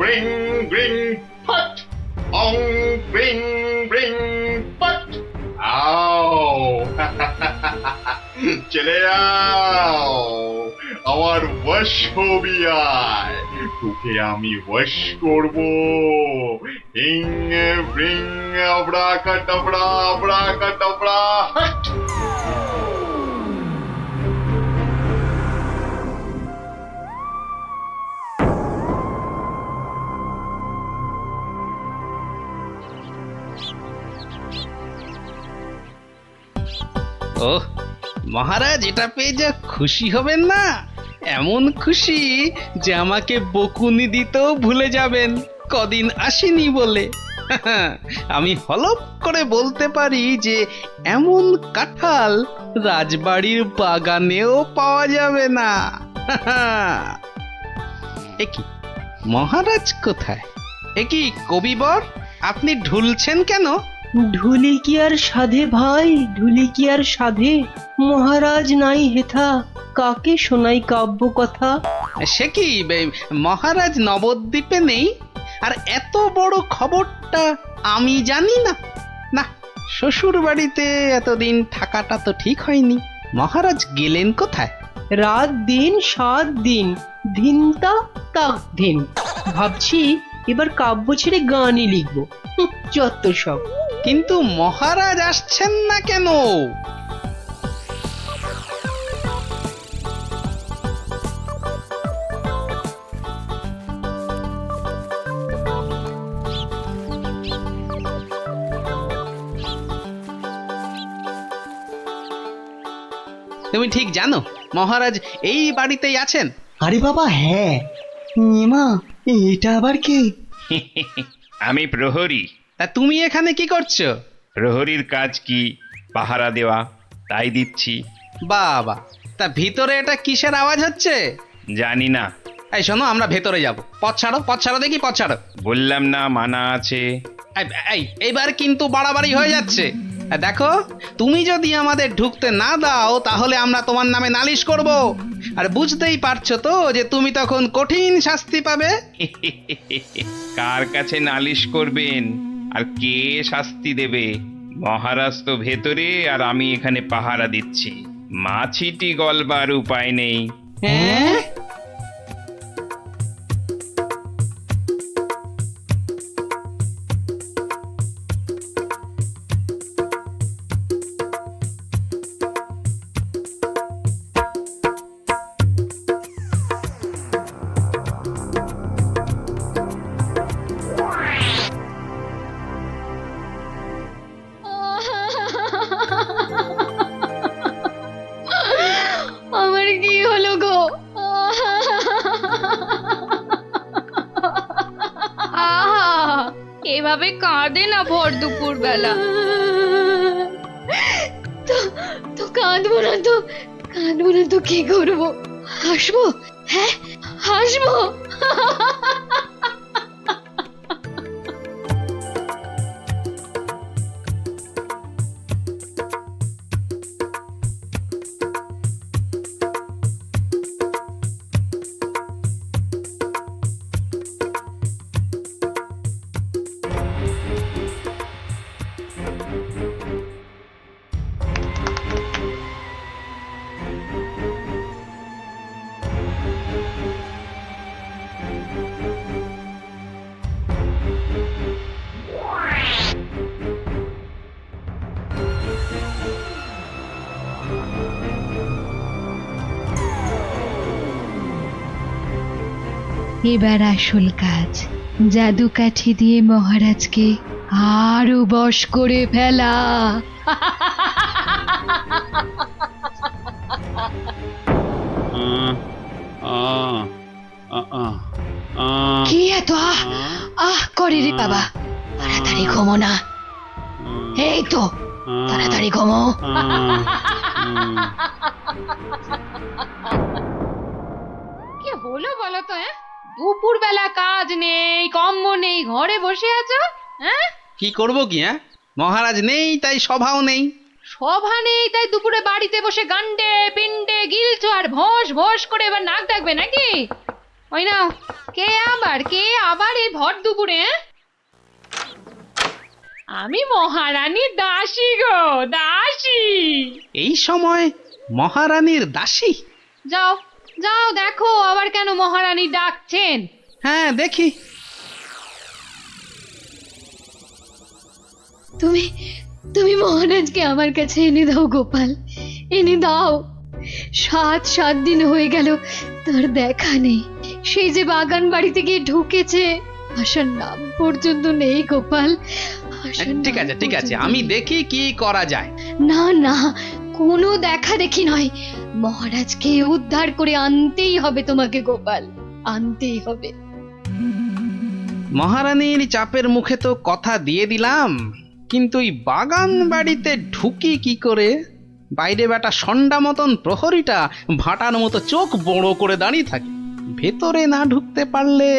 গ্রিং গ্রিং ফট, অং গ্রিং গ্রিং ফট। আও চলে যাও, আমার বশ হবি আয়, তোকে আমি বশ করবো। হিং ব্রিং আবড়া কাটাবড়া আবড়া কাটাবড়া হট। ওহ মহারাজ, এটা পেয়ে যা খুশি হবেন না, এমন খুশি যে আমাকে বকুনি দিতেও ভুলে যাবেন কদিন আসেনি বলে। আমি হলপ করে বলতে পারি যে এমন কাঁঠাল রাজবাড়ির বাগানেও পাওয়া যাবে না। একি মহারাজ কোথায়? একি কবিবর, আপনি ঢুলছেন কেন? ঢুলি কি আর সাধে ভাই, ঢুলি কি আর সাধে? মহারাজ নাই হেথা, কাকে শোনাই কাব্য কথা? সে কি মহারাজ নবদ্বীপে নেই, আর এত বড় খবরটা আমি জানি না? না, শ্বশুর বাড়িতে এতদিন থাকাটা তো ঠিক হয়নি। মহারাজ গেলেন কোথায়? রাত দিন 7 দিন, ধিনতা তাক ধিন। ভাবছি এবার কাব্য ছেড়ে গানই লিখবো। যত সব। কিন্তু মহারাজ আসছেন না কেন? তুমি ঠিক জানো মহারাজ এই বাড়িতেই আছেন? আরে বাবা হ্যাঁ, এমা এটা আবার কে? আমি প্রহরী। তা তুমি এখানে কি করছো? প্রহরীর কাজ কি? পাহারা দেওয়া, তাই দিচ্ছি। বাবা, তা ভিতরে এটা কিসের আওয়াজ হচ্ছে? জানি না। এই শোনো, আমরা ভেতরে যাব। পথ ছাড়ো, পথ ছাড়ো দেখি, পথ ছাড়ো। বললাম না মানা আছে। এইবার কিন্তু বাড়াবাড়ি হয়ে যাচ্ছে। দেখো, তুমি যদি আমাদের ঢুকতে না দাও তাহলে আমরা তোমার নামে নালিশ করব, আর বুঝতেই পারছো তো যে তুমি তখন কঠিন শাস্তি পাবে। কার কাছে নালিশ করবেন আর কে শাস্তি দেবে? মহারাজ তো ভেতরে আর আমি এখানে পাহারা দিচ্ছি। মাছিটি গলবার উপায় নেই। হ্যাঁ? আমার কি হলো গো? আহা, এভাবে কাঁদে না ভর দুপুর বেলা। তো কাঁদবো না তো, কাঁদবো না তো কি করবো? হাসবো? হ্যাঁ হাসবো। এবার আসল কাজ, জাদু কাঠি দিয়ে মহারাজকে আরো বশ করে ফেলা। কি এত আহ আহ করে রে বাবা? তাড়াতাড়ি ঘুমো না। এই তো, তাড়াতাড়ি ঘুমো। কি হলো বলো তো? দুপুর বেলা কাজ নেই, কম্ম নেই, ঘরে বসে আছো? হ্যাঁ, কি করবো কি? মহারাজ নেই তাই সভাও নেই। সভা নেই তাই দুপুরে বাড়িতে বসে গান্ডে পিন্ডে গিলছো আর ভোস ভোস করে এবার নাক ডাকবে নাকি? ওই নাও, কে আবার এই ভর দুপুরে? আমি মহারানীর দাসী গো, দাসী। এই সময় মহারানীর দাসী? যাও যাও দেখো আবার কেন মহারানী ডাকছেন। হ্যাঁ দেখি। তুমি তুমি মহারাজকে আমার কাছে এনে দাও গোপাল, এনে দাও। 7 দিন হয়ে গেল তার দেখা নেই। সেই যে বাগান বাড়িতে গিয়ে ঢুকেছে, আসার নাম পর্যন্ত নেই গোপাল। আসার ঠিক নাম আছে ঠিক আছে, পর্যন্ত আমি নেই। দেখি কি করা যায়। না না, কোনো দেখা দেখি নয়, মহারাজকে উদ্ধার করে আনতেই হবে তোমাকে গোপাল, আনতেই হবে। মহারানীর চাপের মুখে তো কথা দিয়ে দিলাম, কিন্তু এই বাগান বাড়িতে ঢুকি কি করে? বাইরে বেটা সন্ডা মতন প্রহরীটা ভাটার মতো চোখ বড় করে দাঁড়িয়ে থাকে। ভেতরে না ঢুকতে পারলে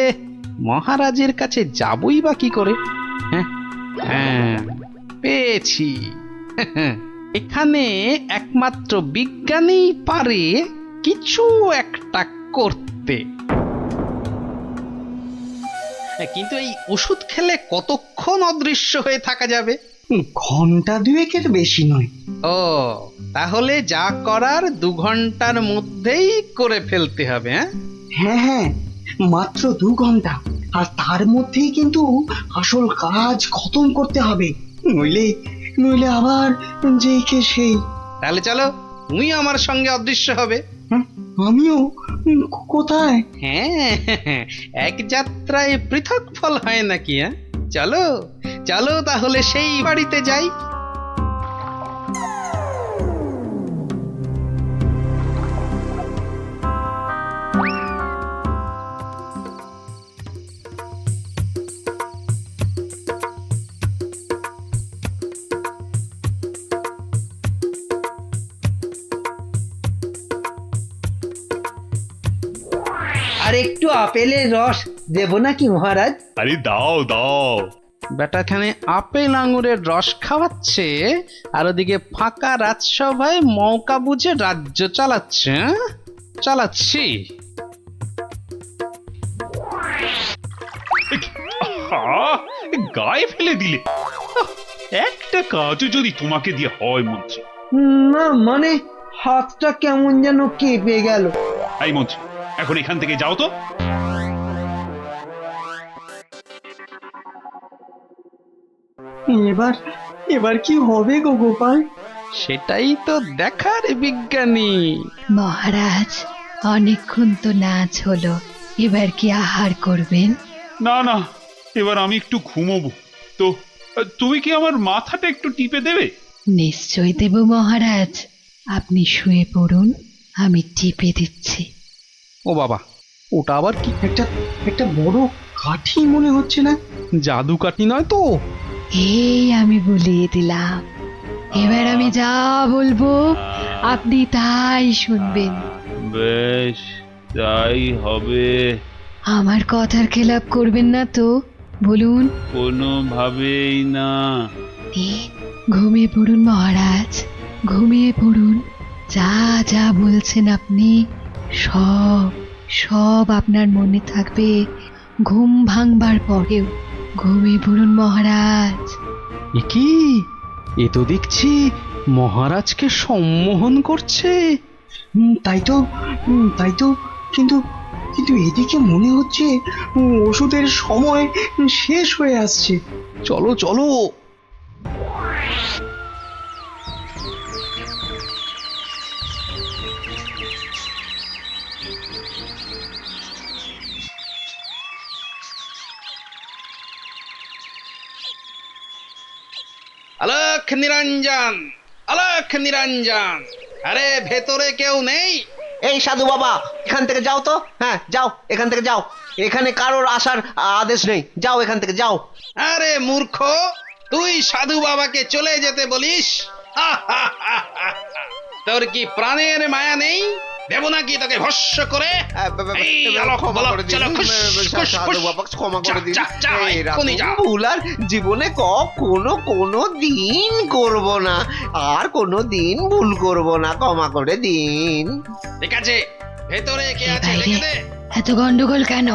মহারাজের কাছে যাবই বা কি করে? হ্যাঁ হ্যাঁ, পেয়েছি। এখানে একমাত্র বিজ্ঞানী পারে কিছু একটা করতে। কিন্তু এই ওষুধ খেলে কতক্ষণ অদৃশ্য হয়ে থাকা যাবে? ঘন্টা 2 বেশি নয়। ও, তাহলে যা করার 2 ঘন্টার মধ্যেই করে ফেলতে হবে। হ্যাঁ হ্যাঁ, মাত্র 2 ঘন্টা, আর তার মধ্যেই কিন্তু আসল কাজ খতম করতে হবে, নইলে নইলে আবার যেই কে সেই। তাহলে চলো, তুমি আমার সঙ্গে অদৃশ্য হবে। হ্যাঁ, আমিও? কোথায়? হ্যাঁ, এক যাত্রায় পৃথক ফল হয় নাকি? চলো চলো তাহলে সেই বাড়িতে যাই। আর একটু আপেলের রস দেব নাকি মহারাজ? আরে দাও দাও। বেটাখানে আপেল আঙুরের রস খাওয়াচ্ছে, আর ওদিকে ফাঁকা রাজসভায় মৌকা বুঝে রাজ্য চালাচ্ছে। চালাচ্ছি। গায়ে ফেলে দিলে। একটা কাজও যদি তোমাকে দিয়ে হয় মন্ত্রী। না মানে হাতটা কেমন যেন কেঁপে গেল। এই মন্ত্রী, এখন এখান থেকে যাও তো। এবার এবার কি হবে গো গোপাল? সেটাই তো দেখার বিজ্ঞানী। মহারাজ, অনেকক্ষণ তো নাচ হলো, এবার কি আহার করবেন? না না, এবার আমি একটু ঘুমোবো। তো তুমি কি আমার মাথাটা একটু টিপে দেবে? নিশ্চয় দেব মহারাজ, আপনি শুয়ে পড়ুন, আমি টিপে দিচ্ছি। ও বাবা, ওটা আবার কি? একটা একটা বড় কাঠি মনে হচ্ছে না? জাদু কাঠি নয় তো? এই আমি বলিয়ে দিলাম, এবার আমি যা বলবো আপনি তাই শুনবেন। বেশ, তাই হবে। আমার কথার খেলাপ করবেন না তো, বলুন। কোনোভাবেই না। ঘুমিয়ে পড়ুন মহারাজ, ঘুমিয়ে পড়ুন। যা যা বলছেন আপনি সব সব আপনার মনে থাকবে ঘুম ভাঙবার পরেও। ঘুমিয়ে পড়ুন মহারাজ। এ কি? এ তো দেখছি মহারাজকে সম্মোহন করছে। তাই তো, কিন্তু কিন্তু এদিকে মনে হচ্ছে ওষুধের সময় শেষ হয়ে আসছে। চলো চলো। আলোক নিরঞ্জন, আলোক নিরঞ্জন, আরে ভেতরে কেউ নেই? এই সাধু বাবা, এখান থেকে যাও তো। হ্যাঁ যাও, এখান থেকে যাও। এখানে কারোর আসার আদেশ নেই, যাও এখান থেকে যাও। আরে মূর্খ, তুই সাধু বাবাকে চলে যেতে বলিস? তোর কি প্রাণের মায়া নেই? দেব নাকি তোকে ভস্য করে? এই আলোক বলক, চলো, খুশ, খুশ, সাধু খুশ। বাবা ক্ষমা করে দিন। যা, যা, এক্ষুনি যা। ভুল আর জীবনে কোনো দিন করব না, আর কোনো দিন ভুল করব না, ক্ষমা করে দিন। ঠিক আছে, ভেতরে কে আছে বাইরে দেখে দে। এত গন্ডগোল কেন?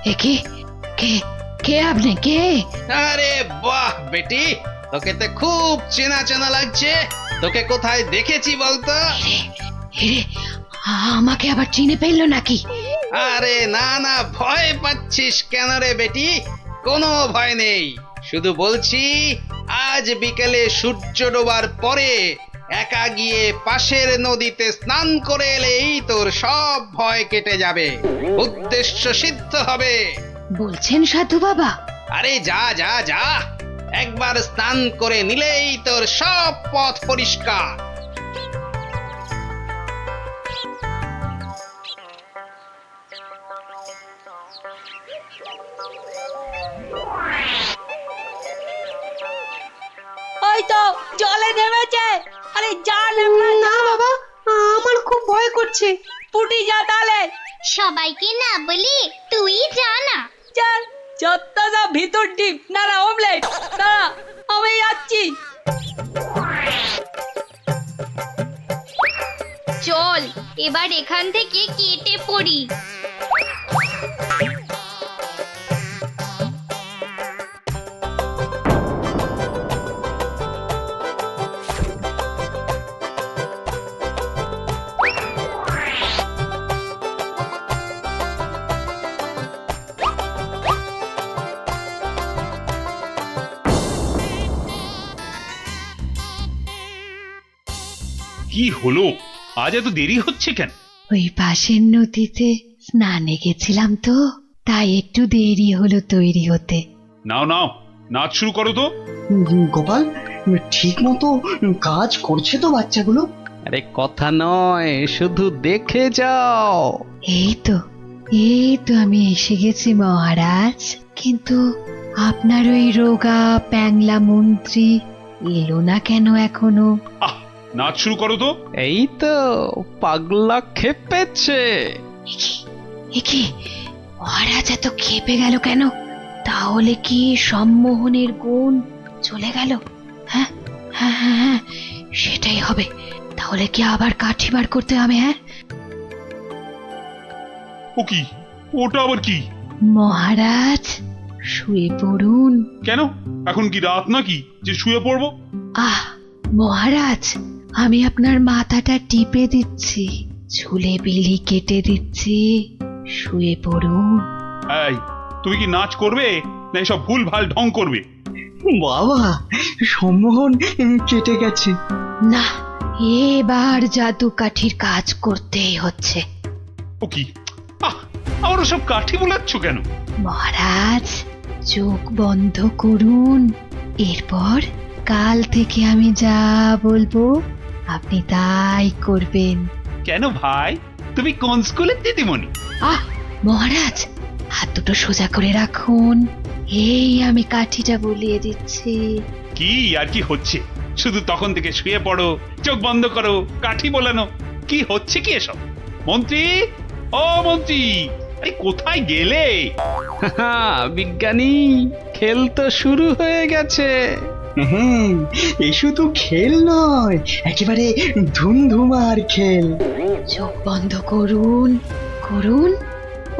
কে কে কে আপনি কে? আরে বাহ বেটি, তোকে তো খুব চেনা চেনা লাগছে। তোকে কোথায় দেখেছি বলতো? এরে, আমাকে আবার চিনে ফেললো নাকি? আরে না না, ভয় পাচ্ছিস কেন রে বেটি? কোনো ভয় নেই, শুধু বলছি আজ বিকেলে সূর্য ডোবার পরে একা গিয়ে পাশের নদীতে স্নান করে এলেই তোর সব ভয় কেটে যাবে, উদ্দেশ্য সিদ্ধ হবে। বলছেন সাধু বাবা? আরে যা যা যা, একবার স্নান করে নিলেই তোর সব পথ পরিষ্কার। ওই তো জলে নেমেছে। আরে যা না বাবা, আমার খুব ভয় করছে। পুটি যা তাহলে। সবাইকে না বলি তুই যা না। চল, যত সব ভিতর ডিপ না অমলেট। দাঁড়া, আমি যাচ্ছি। চল এবার এখান থেকে কেটে পড়ি। কি হলো, আজ এত দেরি হচ্ছে কেন? ওই পাশের নদীতে স্নানে গেছিলাম তো, তাই একটু দেরি হলো তৈরি হতে। নাও নাও, নাচ শুরু করো তো। গোপাল, ঠিক মতো কাজ করছে তো বাচ্চাগুলো? আরে কথা নয়, শুধু দেখে যাও। এই তো আমি এসে গেছি মহারাজ। কিন্তু আপনার ওই রোগা প্যাংলা মন্ত্রী এলো না কেন এখনো? আহ, নাচ শুরু করো তো। এই তো পাগলা খেপেছে। একি মহারাজ এত খেপে গেল কেন? তাহলে কি সম্মোহনের গুণ চলে গেল? হ্যাঁ হ্যাঁ হ্যাঁ হ্যাঁ, সেটাই হবে। তাহলে কি আবার কাঠি বার করতে হবে? হ্যাঁ, ও কি, ওটা আবার কি? মহারাজ শুয়ে পড়ুন। কেন, এখন কি রাত নাকি যে শুয়ে পড়বো? আহ মহারাজ, আমি আপনার মাথাটা টিপে দিচ্ছি, চুলে বিলি কেটে দিচ্ছি, শুয়ে পড়ুন। এই, তুমি কি নাচ করবে না এসব ভুল ভাল ঢং করবে? বাবা, সম্মোহন কেটে গেছে। না, এবার জাদু কাঠির কাজ করতেই হচ্ছে। ও কি, আমার সব কাঠি বোলাচ্ছ কেন? মহারাজ চোখ বন্ধ করুন, এরপর কাল থেকে আমি যা বলবো আপনি তাই করবেন। কেন ভাই, তুমি কোন স্কুলের দিদিমণি? আহ মহারাজ, হাত দুটো সোজা করে রাখুন, এই আমি কাঠিটা বলিয়ে দিচ্ছি। কি আর কি হচ্ছে? শুধু তখন থেকে শুয়ে পড়ো, চোখ বন্ধ করো, কাঠি বোলানো, কি হচ্ছে কি এসব? মন্ত্রী, ও মন্ত্রী, আরে কোথায় গেলে? বিজ্ঞানী, খেল তো শুরু হয়ে গেছে। হ্যাঁ, এ শুধু খেল নয়, একেবারে ধুমধুমার খেল। চোখ বন্ধ করুন করুন।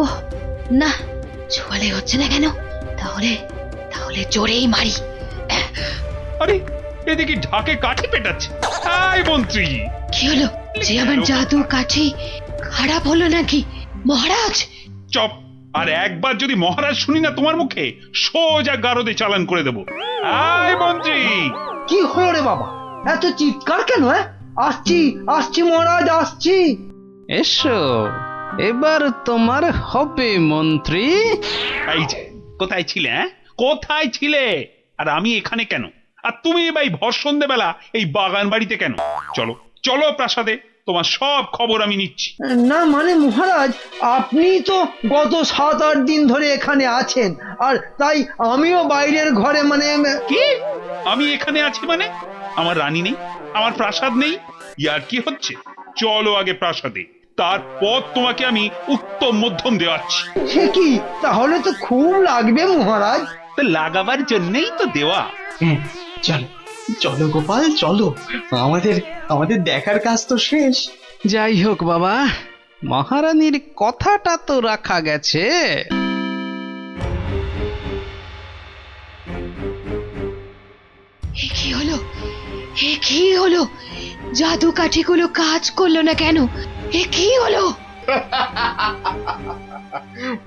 ওহ না, ছোঁয়ালে হচ্ছে না কেন? তাহলে তাহলে জোরেই মারি। আরে এদিকে ঢাকে কাঠি পেটাচ্ছে। আয় মন্ত্রী, কি হলো? যে আমার জাদু কাঠি খারাপ হলো নাকি মহারাজ? চপ, আর একবার যদি মহারাজ শুনি না তোমার মুখে, সোজা গারদে চালান করে দেবো। আয় মন্ত্রী। কি হলো রে বাবা, এত চিৎকার কেন? আসছি আসছি মহারাজ, আসছি। এসো, এবার তোমার হবে মন্ত্রী। এই যে, কোথায় ছিলে? কোথায় ছিলে? আর আমি এখানে কেন? আর তুমি ভাই ভর সন্ধ্যেবেলা এই বাগান বাড়িতে কেন? চলো চলো প্রাসাদে, তোমার সব খবর আমি নিচ্ছি। না মানে মহারাজ, আপনি তো গত 7-8 দিন ধরে এখানে আছেন, আর তাই আমিও বাইরের ঘরে মানে। কি, আমি এখানে আছি মানে? আমার রানী নেই, আমার প্রাসাদ নেই? ইয়ার কি হচ্ছে? চলো আগে প্রাসাদে, তারপর তোমাকে আমি উত্তম মধ্যম দেওয়াচ্ছি। সে কি, তাহলে তো খুব লাগবে মহারাজ। তো লাগাবার জন্যই তো দেওয়া। চলো চলো গোপাল, চলো, আমাদের আমাদের দেখার কাজ তো শেষ। যাই হোক বাবা, মহারানীর কথাটা তো রাখা গেছে। এ কি হলো? এ কি হলো? জাদু কাঠিগুলো কাজ করলো না কেন? এ কি হলো?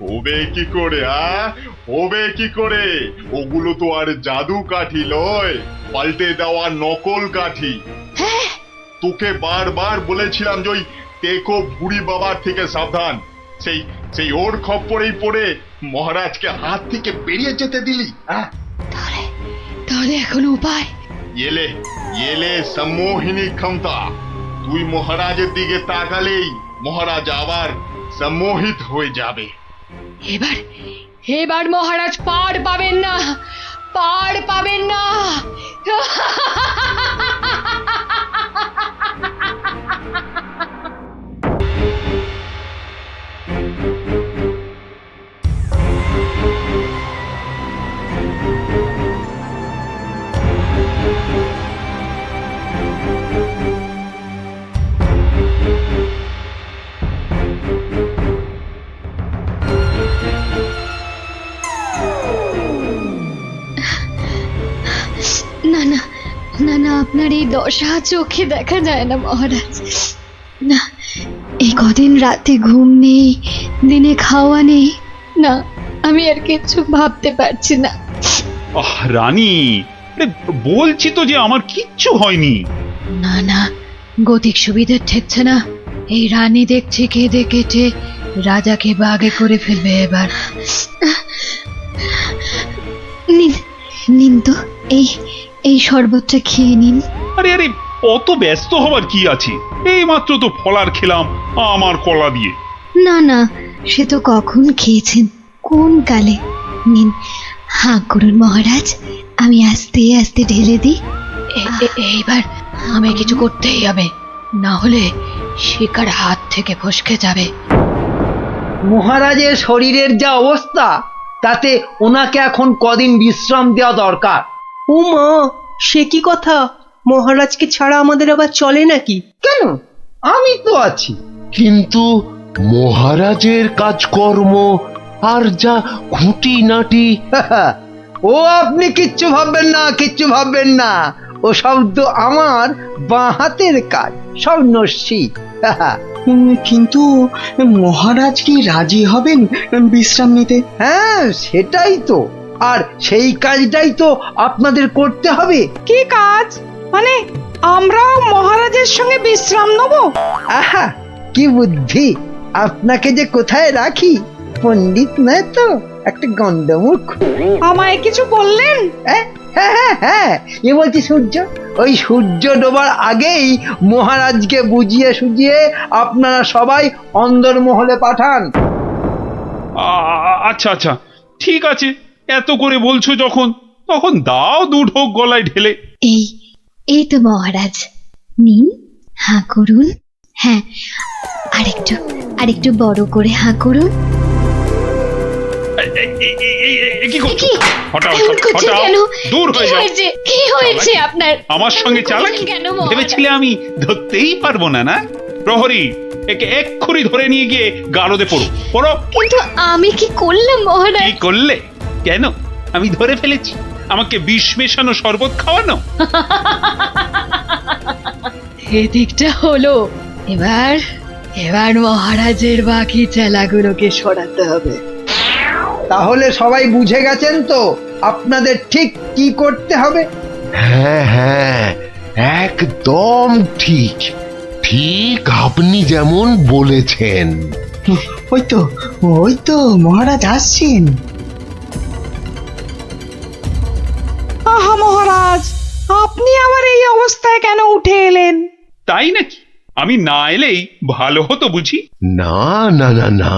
হবে কি করে হবে কি করে? ওগুলো তো আর জাদু কাঠি লয়, পাল্টে দেওয়া নকল কাঠি। হ্যাঁ, তোকে বারবার বলেছিলাম যে ওই টেকো বুড়ি বাবার থেকে সাবধান। সেই সেই ওর খপ্পরেই পড়ে মহারাজকে হাত থেকে বেরিয়ে যেতে দিলি। তাহলে এখন উপায়? এলে এলে সম্মোহিনী ক্ষমতা। তুই মহারাজের দিকে তাকালেই মহারাজ আবার সম্মোহিত হয়ে যাবে। এবার মহারাজ পার পাবেন না, পার পাবেন না। না না না না, আপনার এই দশা চোখে দেখা যায় না মহারাজ। না, এই কদিন রাতে ঘুম নেই, দিনে খাওয়া নেই। না, আমি আর কিচ্ছু ভাবতে পারছি না। রানী, বলছি তো যে আমার কিচ্ছু হয়নি। না না, গতিক সুবিধে ঠেকছে না। এই রানী দেখছি কেঁদে কেটে রাজাকে বাগে করে ফেলবে এবার। নিন নিন তো, এই শরবতটা খেয়ে নিন। আরে আরে, অত ব্যস্ত হবার কি আছে? এই মাত্র তো ফলার খেলাম আমার কলা দিয়ে। না না, সে তো কখন খেয়েছেন, কোন কালে। নিন, হাঁ করুন মহারাজ, আমি আস্তে আস্তে ঢেলে দিই। এইবার আমি কিছু করতেই হবে, না হলে শিকার হাত থেকে ফসকে যাবে। মহারাজের শরীরের যা অবস্থা, তাতে ওনাকে এখন কদিন বিশ্রাম দেওয়া দরকার। ও মা, সে কি কথা? মহারাজকে ছাড়া আমাদের আবার চলে নাকি? কেন, আমি তো আছি। কিন্তু মহারাজের কাজকর্ম আর যা খুঁটিনাটি। ও আপনি কিচ্ছু ভাববেন না, কিচ্ছু ভাববেন না। ও সব তো আমার বাঁ হাতের কাজ, সব নস্যি। কিন্তু মহারাজ কি রাজি হবেন বিশ্রাম নিতে? হ্যাঁ, সেটাই তো। আর সেই কাজটাই তো আপনাদের করতে হবে। কি কাজ? মানে আমরাও মহারাজের সঙ্গে বিশ্রাম নেব? আহা, কি বুদ্ধি! আপনাকে যে কোথায় রাখি, পণ্ডিত নয় তো, একটা গন্ডমূর্খ। আমায় কিছু বললেন? হ্যাঁ হ্যাঁ হ্যাঁ, এ বলছি সূর্য। ওই সূর্য ডোবার আগেই মহারাজকে বুঝিয়ে সুঝিয়ে আপনারা সবাই অন্দরমহলে পাঠান। আচ্ছা আচ্ছা, ঠিক আছে। এত করে বলছো যখন, তখন দাও দু ঢোক গলায় ঢেলে। এই তো মহারাজ, নিন, হাঁ করুন। হ্যাঁ, আরেকটু বড় করে হাঁ করুন। কি করছো? হটাও, এমন করছেন হটাও, কেন? দূর হয়ে যাও। কি হয়েছে আপনার? আমার সঙ্গে চালাকি কেন মহারাজ? ভেবেছিলে আমি ধরতেই পারবো না? না প্রহরী, একে এক্ষুনি ধরে নিয়ে গিয়ে গারদে পড়ো। কিন্তু আমি কি করলাম মহারাজ? কি করলে? কেন? আমি ধরে ফেলেছি। আমাকে বিষ মেশানো শরবত খাওয়ানো। এদিকটা হলো। এবার মহারাজের বাকি চেলাগুলোকে সরাতে হবে। তাহলে সবাই বুঝে গেছেন তো আপনাদের ঠিক কি করতে হবে? হ্যাঁ হ্যাঁ, একদম ঠিক। ঠিক আপনি যেমন বলেছেন। ওই তো মহারাজ আসছেন। আহা মহারাজ, আপনি আবার এই অবস্থায় কেন উঠে এলেন? তাই নাকি? আমি না এলেই ভালো হতো বুঝি? না না না না,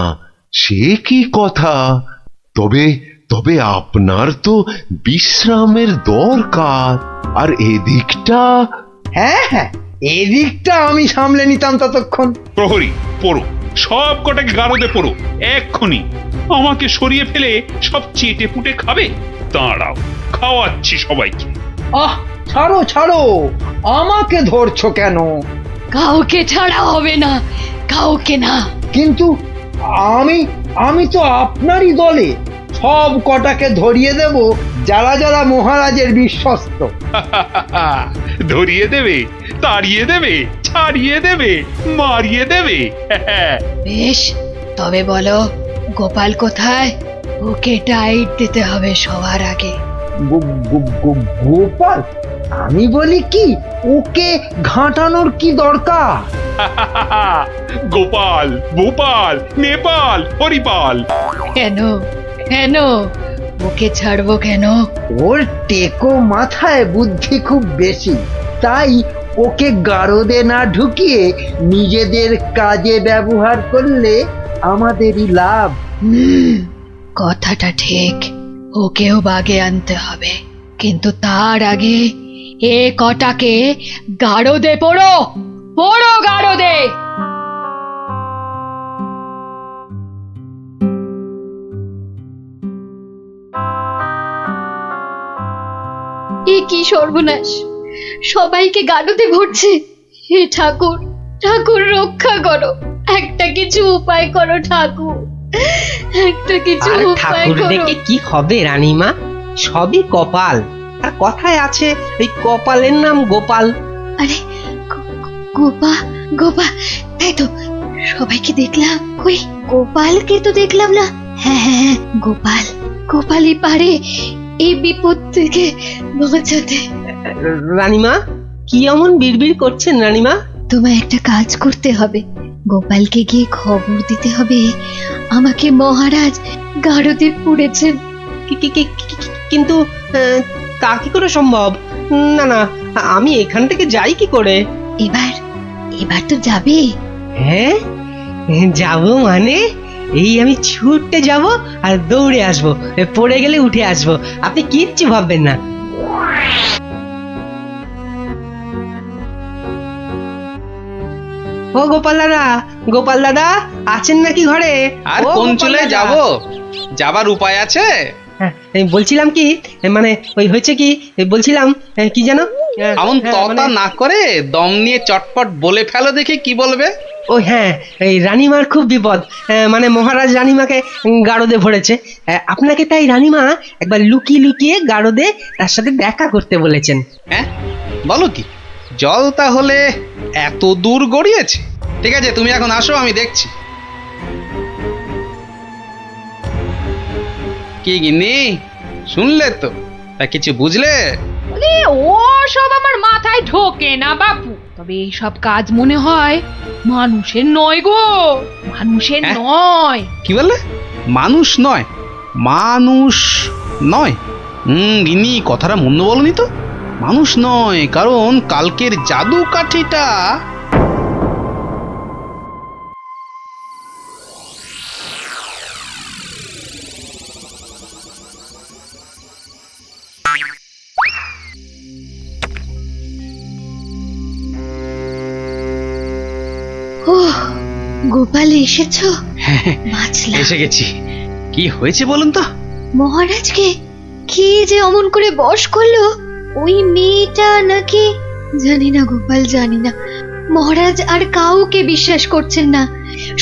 সে কি কথা। তবে আপনার তো বিশ্রামের দরকার। আর এদিকটা? হ্যাঁ হ্যাঁ, এদিকটা আমি সামলে নিতাম ততক্ষণ। প্রহরী, পড়ো, সব কটাকে গারদে পড়ো এক্ষুনি। আমাকে সরিয়ে ফেলে সব চেটে পুটে খাবে? দাঁড়াও, খাওয়াচ্ছি সবাইকে। আহ, ছাড়ো ছাড়ো, আমাকে ধরছো কেন? কাউকে ছাড়া হবে না, কাউকে না। কিন্তু আমি তো আপনারই দলে। সব কটাকে ধরিয়ে দেব যারা যারা মহারাজের বিশ্বস্ত। ধরিয়ে দেবে, তাড়িয়ে দেবে, ছাড়িয়ে দেবে, মারিয়ে দেবে। বেশ, তবে বলো গোপাল কোথায়? ওকে টাইট দিতে হবে সবার আগে। গোপাল? আমি বলি কি, ওকে ঘাঁটানোর কি দরকার? গোপাল, ভূপাল, নেপাল, হরিপাল। কেন কেন ওকে ছাড়বো কেন? ওর টেকো মাথায় বুদ্ধি খুব বেশি, তাই ওকে গারদে না ঢুকিয়ে নিজেদের কাজে ব্যবহার করলে আমাদেরই লাভ। কথাটা ঠিক, ওকেও বাগে আনতে হবে, কিন্তু তার আগে এ কটাকে গারদে পড়ো, পড়ো গারদে। এ কি সর্বনাশ, সবাইকে গারদে ভরছে। হে ঠাকুর, ঠাকুর রক্ষা করো, একটা কিছু উপায় করো ঠাকুর, একটা কিছু আর উপায় ঠাকুর করো। ডেকে কি হবে রানীমা? সবই কপাল। আর কথায় আছে, ওই কপালের নাম গোপাল। আরে গোপা গোপা, তাই তো, সবাইকে দেখলাম, কই গোপালকে তো দেখলাম না। হ্যাঁ হ্যাঁ হ্যাঁ, গোপাল, গোপালই পারে এই বিপদ থেকে বাঁচাতে। রানীমা, কি এমন বিড়বিড় করছেন রানীমা? তোমায় একটা কাজ করতে হবে, গোপালকে গিয়ে খবর দিতে হবে আমাকে মহারাজ গারদে পুড়েছেন। কিন্তু তা কি করে সম্ভব? না না, আমি এখান থেকে যাই কি করে? এবার এবার তো যাবে। হ্যাঁ, যাব মানে এই আমি ছুটতে যাব আর দৌড়ে আসব, পড়ে গেলে উঠে আসব, আপনি কিচ্ছু ভাববেন না। ও গোপাল দাদা, গোপাল দাদা আছেন নাকি ঘরে? আর ও কোন গোপাল চলে দাদা। যাব? যাবার উপায় আছে? হ্যাঁ, আমি বলছিলাম কি, মানে ওই হয়েছে কি, বলছিলাম কি জানো, এমন হ্যাঁ, ততা মানে- না করে দম নিয়ে চটপট বলে ফেলো দেখি কি বলবে। ও হ্যাঁ, এই রানীমার খুব বিপদ, মানে মহারাজ রানীমাকে গারদে ভরেছে। আপনাকে তাই রানীমা একবার লুকিয়ে লুকিয়ে গারদে তার সাথে দেখা করতে বলেছেন। হ্যাঁ, বলো কি? জল তাহলে এত দূর গড়িয়েছে? ঠিক আছে, তুমি এখন আসো, আমি দেখছি। কি গিন্নি, শুনলে তো? তা কিছু বুঝলে? বলে ও সব আমার মাথায় ঢোকে না বাপু, তবে এই সব কাজ মনে হয় মানুষের নয় গো, মানুষের হ্যাঁ? নয়। কি বললে? মানুষ নয়? মানুষ নয়? গিন্নি, কথাটা মন্দ বলনি তো। মানুষ নয়, কারণ কালকের জাদু কাঠিটা ও গোপাল এসেছো? বাঁচলাম। এসে গেছি। কি হয়েছে বলুন তো? মহারাজকে কি যে অমন করে বশ করলো ওই মেয়েটা নাকি, জানি না গোপাল, জানি না। মহারাজ আর কাউকে বিশ্বাস করছেন না,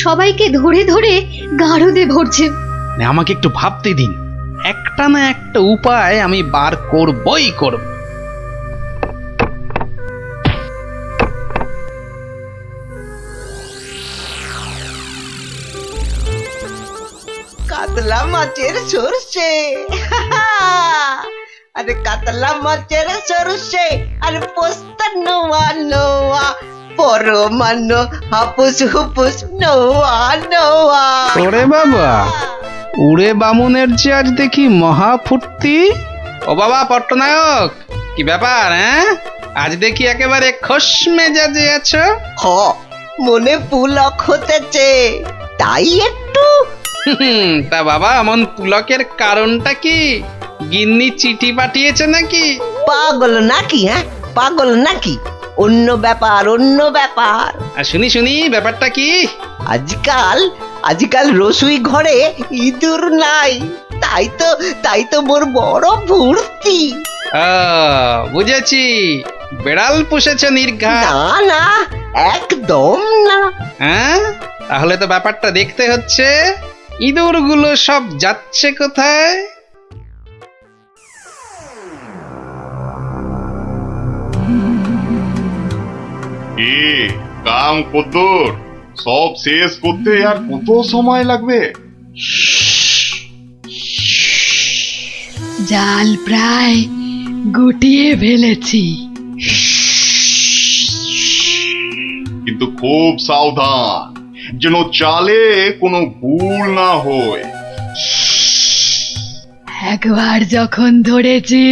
সবাইকে ধরে ধরে গারদে ভরছেন। আমাকে একটু ভাবতে দিন, একটা না একটা উপায় আমি বার করবই করব। কাতলা মাছের সরষে, আরে কাতলা মাছের সরষে, আরে পোস্ত নোয়া নোয়া, পরমানো হাপুস হুপুস নোয়া নোয়া। ওরে বাবা, উড়ে বামুনের যে আজ দেখি মহা ফুর্তি। ও বাবা পট্টনায়ক, কি ব্যাপার? হ্যাঁ, আজ দেখি একেবারে খোশ মেজাজে আছো। হ, মনে পুলক হতেছে, তাই একটু। তা বাবা, এমন পুলকের কারণটা কি? গিন্নি চিঠি পাঠিয়েছে নাকি? পাগল নাকি? হ্যাঁ, পাগল নাকি? অন্য ব্যাপার, অন্য ব্যাপার। আর শুনি শুনি, ব্যাপারটা কি? আজকাল রসুই ঘরে ইঁদুর নাই, তাই তো মোর বড় ভর্তি। বুঝেছি, বেড়াল পুষেছ নির্ঘাত। না না, একদম না। হ্যাঁ, তাহলে তো ব্যাপারটা দেখতে হচ্ছে। ইঁদুরগুলো সব যাচ্ছে কোথায়? এ কাম কদ্দুর, সব শেষ করতে আর কত সময় লাগবে? জাল প্রায় গুটিয়ে ফেলেছি। কিন্তু খুব সাবধান, যেন চালে কোনো ভুল না হয়। একবার যখন ধরেছি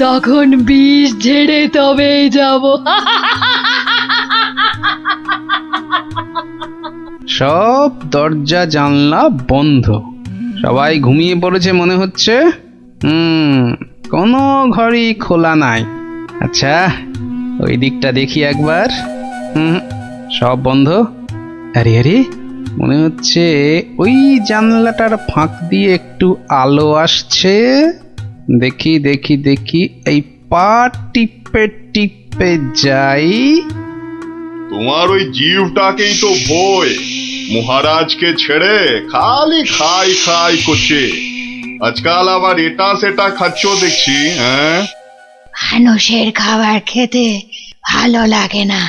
তখন বিষ ঝেড়ে তবেই যাব। সব দরজা জানলা বন্ধ, সবাই ঘুমিয়ে পড়েছে মনে হচ্ছে। কোনো ঘরই খোলা নাই। আচ্ছা, ওই দিকটা দেখি একবার। সব বন্ধ। আরে আরে, মনে হচ্ছে ওই জানলাটার ফাঁক দিয়ে একটু আলো আসছে। দেখি দেখি দেখি, এই পা টিপে টিপে যাই। তোমার ওই জিভটাকেই তো ভয়, মহারাজকে ছেড়ে খালি খাই খাই করছে। আজকাল আবার এটা সেটা খাচ্ছ দেখছি। হ্যাঁ, মানুষের খাবার খেতে ভালো লাগে না,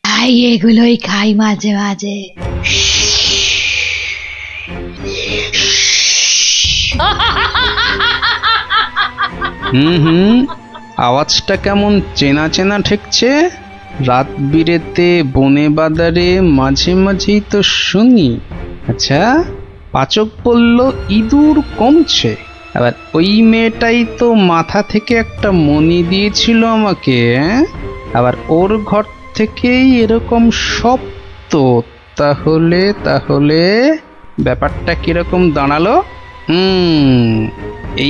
তাই এগুলোই খাই মাঝে মাঝে। আওয়াজটা কেমন চেনা চেনা ঠেকছে। রাত বিরেতে বনে বাদারে মাঝে মাঝেই তো শুনি। আচ্ছা, পাচক বলল ইঁদুর কমছে, আবার ওই মেয়েটাই তো মাথা থেকে একটা মণি দিয়েছিল আমাকে। আবার ওর ঘর থেকেই এরকম শব্দ। তাহলে তাহলে ব্যাপারটা কিরকম দাঁড়ালো?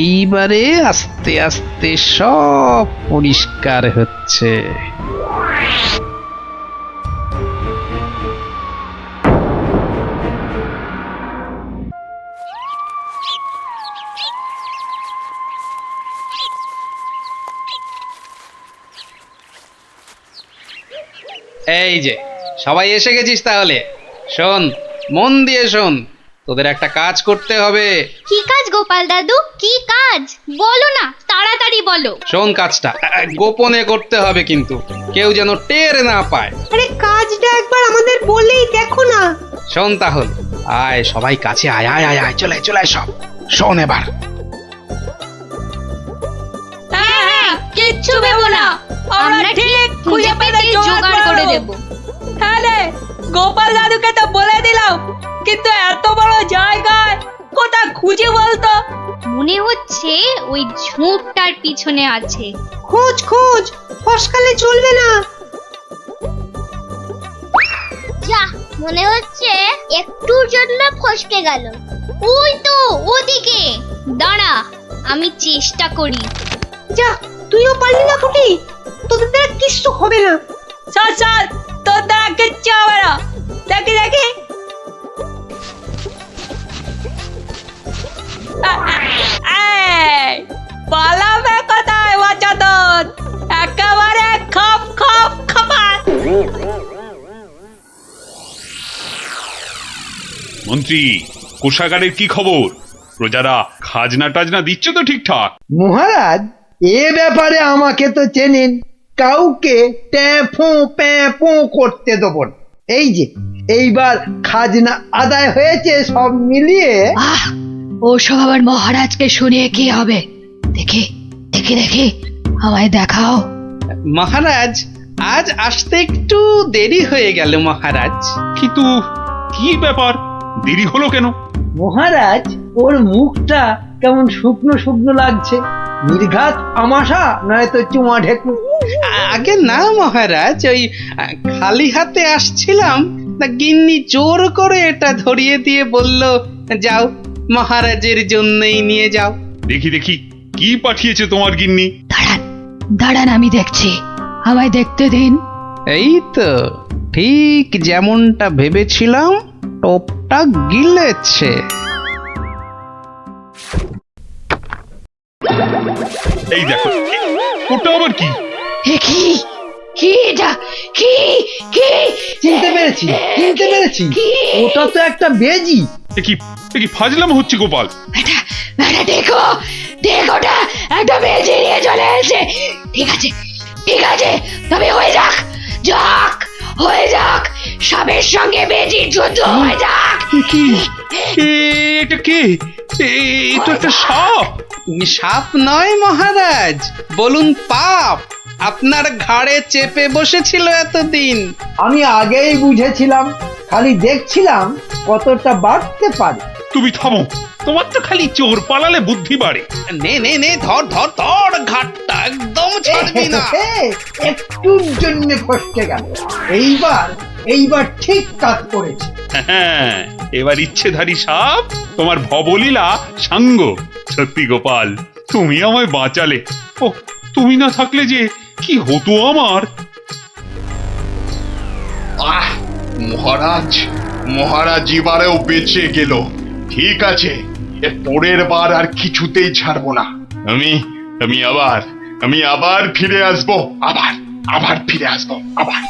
এইবারে আস্তে আস্তে সব পরিষ্কার হচ্ছে। এই যে সবাই এসে গেছিস, তাহলে শোন, মন দিয়ে শোন, তোদের একটা কাজ করতে হবে। কি কাজ গোপাল দাদু, কি কাজ বলো না, তাড়াতাড়ি বলো। শোন, কাজটা গোপনে করতে হবে, কিন্তু কেউ যেন টের না পায়। আরে কাজটা একবার আমাদের বলেই দেখো না। শোন তাহলে, আয় সবাই কাছে আয়, আয় আয় আয়, চলে চলে সব শোন এবার। হ্যাঁ, কিচ্ছু ভেবো না, আমরা ঠিক খুঁজে পেতে জোগাড় করে দেব। হ্যাঁ রে, গোপাল দাদুকে তো বলে দিলাম, কিন্তু এত বড় জায়গায় কোথায় খুঁজে বলতো? মনে হচ্ছে ওই ঝোপটার পিছনে আছে। খোঁজ খোঁজ, ফসকালে চলবে না। যা, মনে হচ্ছে একটুর জন্য ফসকে গেল। ওই তো ওদিকে, দাঁড়া আমি চেষ্টা করি। যা, তুইও পারলি না ফুটি, তোদের দ্বারা কিচ্ছু হবে না। স্যার স্যার, তোর দ্বারা কিচ্ছু হবে না। দেখি দেখি, পালাবে কোথায় বাচ্চা তোর? একেবারে খপ খপ খপাত। মন্ত্রী, কোষাগারের কি খবর? প্রজারা খাজনা টাজনা দিচ্ছে তো ঠিকঠাক? মহারাজ, এ ব্যাপারে আমাকে তো চেনেন, কাউকে ট্যাফো প্যাফো করতে দেব না। এই যে এইবার খাজনা আদায় হয়েছে সব মিলিয়ে। ওসব আবার মহারাজকে শুনিয়ে কি হবে? দেখি দেখি দেখি, আমায় দেখাও। মহারাজ, আজ আসতে একটু দেরি হয়ে গেল মহারাজ। কিন্তু কি ব্যাপার, দেরি হলো কেন? মহারাজ, ওর মুখটা কেমন শুকনো শুকনো লাগছে। নির্ঘাত আমাশা নয়তো চুমা ঢেকু? আগে না মহারাজ, ওই খালি হাতে আসছিলাম, তা গিন্নি জোর করে এটা ধরিয়ে দিয়ে বলল, যাও মহারাজের জন্যই নিয়ে যাও। দেখি দেখি, কি পাঠিয়েছে তোমার গিন্নি? দাঁড়ান দাঁড়ান, আমি দেখছি, আমায় দেখতে দিন। এই তো ঠিক যেমনটা ভেবেছিলাম, টোপটা গিলেছে। এই দেখো, ওটা আবার কি? কি কি এটা? কি কি? চিনতে পেরেছি, চিনতে পেরেছি, ওটা তো একটা বেজি। এ কি ফাজলাম হচ্ছে গোপাল? দেখো দেখোটা, একটা বেজি নিয়ে চলে এসেছে। ঠিক আছে ঠিক আছে, তবে হয়ে যাক যাক। হয়ে যাক, সাপের সঙ্গে বেজির যুদ্ধ হয়ে যাক। কি এটা কে? এ তো একটা সাপ। সাপ নয় মহারাজ, বলুন পাপ। আপনার ঘাড়ে চেপে বসেছিল এতদিন। আমি আগেই বুঝেছিলাম, খালি দেখছিলাম কতটা বাড়তে পারে। তুমি থামো, তোমার তো খালি চোর পালালে বুদ্ধি বাড়ে। নে নে নে, ধর ধর ধর, ঘাটটা একদম ছাড়বি না। একটুর জন্য ফসকে গেল। এইবার ঠিক কাজ করেছে। হ্যাঁ, এবার ইচ্ছেধারী সাপ তোমার ভবলীলা সাঙ্গ। সত্যি গোপাল, তুমি আমায় বাঁচালে। ও, তুমি না থাকলে যে কি হতো আমার। আহ, মহারাজ এবারেও বেঁচে গেল। ঠিক আছে, এর পরের বার আর কিছুতেই ছাড়বো না। আমি আবার ফিরে আসবো, আবার ফিরে আসবো, আবার।